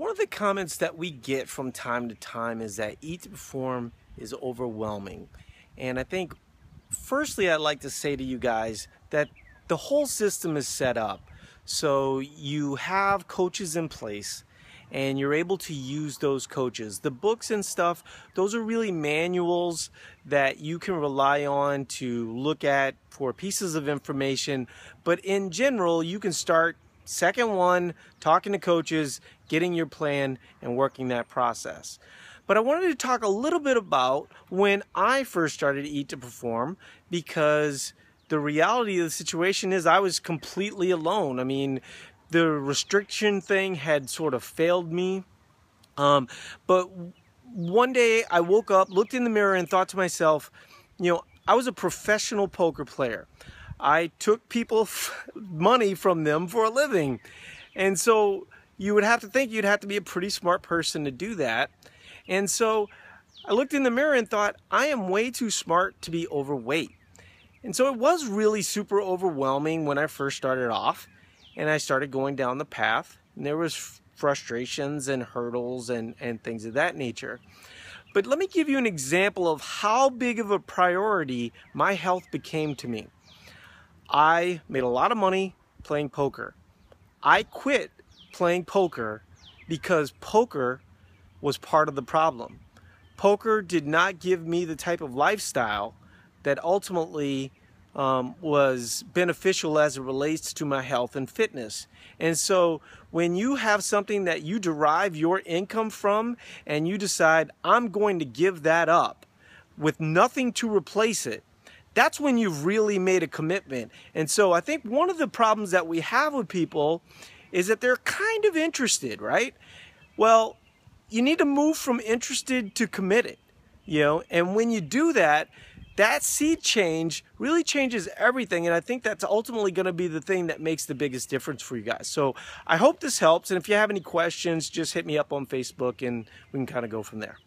One of the comments that we get from time to time is that Eat to Perform is overwhelming. And I think, firstly, I'd like to say to you guys that the whole system is set up. So you have coaches in place and you're able to use those coaches. The books and stuff, those are really manuals that you can rely on to look at for pieces of information. But in general, you can start second one, talking to coaches, getting your plan, and working that process. But I wanted to talk a little bit about when I first started Eat to Perform, because the reality of the situation is I was completely alone. I mean, the restriction thing had sort of failed me. But one day I woke up, looked in the mirror, and thought to myself, I was a professional poker player. I took people money from them for a living. And so you would have to think you'd have to be a pretty smart person to do that. And so I looked in the mirror and thought, I am way too smart to be overweight. And so it was really super overwhelming when I first started off and I started going down the path. And there was frustrations and hurdles and things of that nature. But let me give you an example of how big of a priority my health became to me. I made a lot of money playing poker. I quit playing poker because poker was part of the problem. Poker did not give me the type of lifestyle that ultimately was beneficial as it relates to my health and fitness. And so when you have something that you derive your income from and you decide, I'm going to give that up with nothing to replace it, that's when you've really made a commitment. And so I think one of the problems that we have with people is that they're kind of interested, right? Well, you need to move from interested to committed, and when you do that, that seed change really changes everything. And I think that's ultimately going to be the thing that makes the biggest difference for you guys. So I hope this helps. And if you have any questions, just hit me up on Facebook and we can kind of go from there.